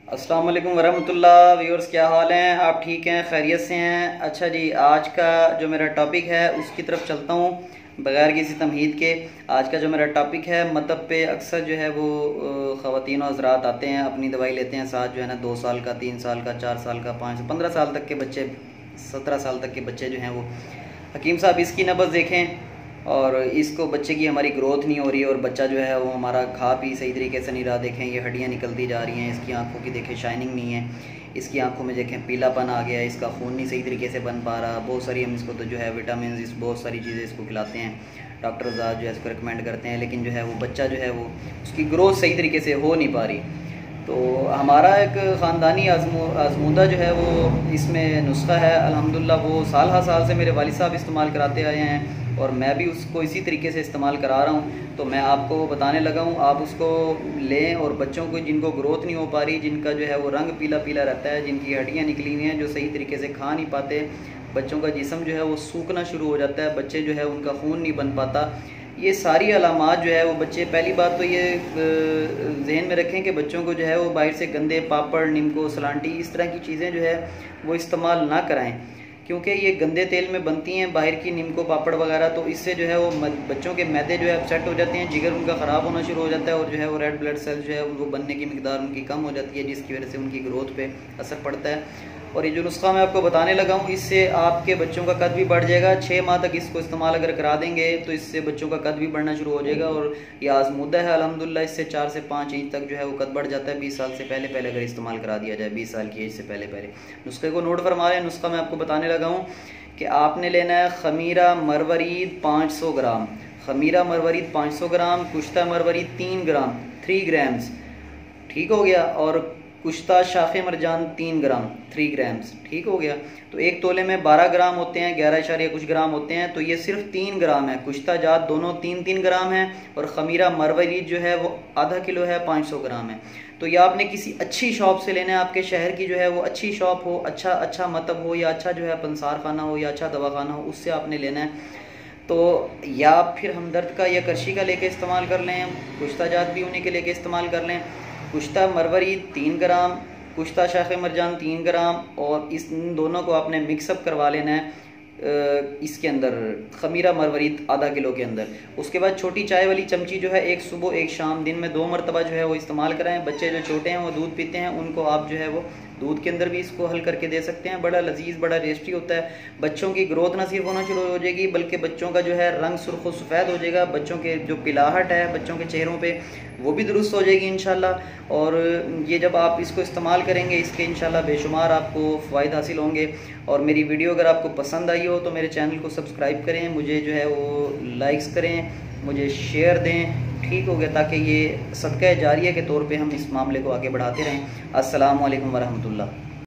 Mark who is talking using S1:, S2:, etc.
S1: अस्सलाम वालेकुम वरहमतुल्लाह। व्यूअर्स क्या हाल हैं? आप ठीक हैं, खैरियत से हैं? अच्छा जी, आज का जो मेरा टॉपिक है उसकी तरफ चलता हूँ बग़ैर किसी तमहीद के। आज का जो मेरा टॉपिक है, मतलब पे अक्सर जो है वो ख़वातीन और हज़रात आते हैं, अपनी दवाई लेते हैं, साथ जो है ना 2 साल का, 3 साल का, 4 साल का, 5 से 15 साल तक के बच्चे, 17 साल तक के बच्चे जो हैं वो, हकीम साहब इसकी नब्ज़ देखें और इसको बच्चे की हमारी ग्रोथ नहीं हो रही और बच्चा जो है वो हमारा खा पी सही तरीके से नहीं रहा। देखें ये हड्डियाँ निकलती जा रही हैं, इसकी आंखों की देखें शाइनिंग नहीं है, इसकी आंखों में देखें पीलापन आ गया है, इसका खून नहीं सही तरीके से बन पा रहा। बहुत सारी हम इसको तो जो है विटामिन, इस बहुत सारी चीज़ें इसको खिलाते हैं, डॉक्टर जो है इसको रिकमेंड करते हैं, लेकिन जो है वो बच्चा जो है वो उसकी ग्रोथ सही तरीके से हो नहीं पा रही। तो हमारा एक ख़ानदानी आजमूदा जो है वो इसमें नुस्खा है अल्हम्दुलिल्लाह, वो साल हर साल से मेरे वालिद साहब इस्तेमाल कराते आए हैं और मैं भी उसको इसी तरीके से इस्तेमाल करा रहा हूँ। तो मैं आपको बताने लगा हूँ, आप उसको लें और बच्चों को जिनको ग्रोथ नहीं हो पा रही, जिनका जो है वो रंग पीला पीला रहता है, जिनकी हड्डियाँ निकली हुई हैं, जो सही तरीके से खा नहीं पाते, बच्चों का जिस्म जो है वो सूखना शुरू हो जाता है, बच्चे जो है उनका खून नहीं बन पाता, ये सारी अलामात जो है वो बच्चे, पहली बात तो ये जहन में रखें कि बच्चों को जो है वो बाहर से गंदे पापड़, निमको, सलांटी, इस तरह की चीज़ें जो है वो इस्तेमाल ना कराएं, क्योंकि ये गंदे तेल में बनती हैं बाहर की निमको पापड़ वगैरह। तो इससे जो है वो बच्चों के मैदे जो है अपसेट हो जाते हैं, जिगर उनका ख़राब होना शुरू हो जाता है और जो है वो रेड ब्लड सेल जो है वो बनने की मिकदार उनकी कम हो जाती है, जिसकी वजह से उनकी ग्रोथ पे असर पड़ता है। और ये जो नुस्खा मैं आपको बताने लगा हूँ, इससे आपके बच्चों का कद भी बढ़ जाएगा। 6 माह तक इसको इस्तेमाल अगर करा देंगे तो इससे बच्चों का कद भी बढ़ना शुरू हो जाएगा। और ये आजमूदा है अल्हम्दुलिल्लाह, इससे 4 से 5 इंच तक जो है वो कद बढ़ जाता है 20 साल से पहले पहले अगर इस्तेमाल करा दिया जाए, 20 साल की एज से पहले पहले। नुस्खे को नोट फरमा लें। नुस्खा मैं आपको बताने लगा हूँ कि आपने लेना है खमीरा मरवरीद 500 ग्राम, खमीरा मरवरीद 500 ग्राम, कुश्ता मरवरीद 3 ग्राम, 3 ग्राम्स, ठीक हो गया। और कुश्ता शाखे मरजान 3 ग्राम, 3 ग्राम्स, ठीक हो गया। तो एक तोले में 12 ग्राम होते हैं, 11 इशारे कुछ ग्राम होते हैं, तो ये सिर्फ 3 ग्राम है। कुश्ता जात दोनों 3-3 ग्राम है और खमीरा मरवरीद जो है वो आधा किलो है, 500 ग्राम है। तो यह आपने किसी अच्छी शॉप से लेना है, आपके शहर की जो है वो अच्छी शॉप हो, अच्छा मतब हो, या अच्छा जो है पंसार खाना हो, या अच्छा दवाखाना हो, उससे आपने लेना है। तो या फिर हमदर्द का या करशी का लेके इस्तेमाल कर लें, कुश्ता जात भी उन्हीं के लेके इस्तेमाल कर लें। कुश्ता मरवरीद 3 ग्राम, कुश्ता शाखे मरजान 3 ग्राम, और इन दोनों को आपने मिक्सअप करवा लेना है इसके अंदर, खमीरा मरवरीद आधा किलो के अंदर। उसके बाद छोटी चाय वाली चमची जो है, एक सुबह एक शाम, दिन में 2 मरतबा जो है वो इस्तेमाल कराएं। बच्चे जो छोटे हैं वो दूध पीते हैं, उनको आप जो है वो दूध के अंदर भी इसको हल करके दे सकते हैं। बड़ा लजीज, बड़ा टेस्टी होता है। बच्चों की ग्रोथ ना सिर्फ होना शुरू हो जाएगी, बल्कि बच्चों का जो है रंग सुर्ख सफ़ेद हो जाएगा, बच्चों के जो पिलाहट है बच्चों के चेहरों पे वो भी दुरुस्त हो जाएगी इंशाल्लाह। और ये जब आप इसको इस्तेमाल करेंगे, इसके इंशाल्लाह बेशुमार आपको फ़ायदे हासिल होंगे। और मेरी वीडियो अगर आपको पसंद आई हो तो मेरे चैनल को सब्सक्राइब करें, मुझे जो है वो लाइक्स करें, मुझे शेयर दें, ठीक हो गया, ताकि ये सदका जारिया के तौर पे हम इस मामले को आगे बढ़ाते रहें। अस्सलाम वालेकुम वरहमतुल्लाह।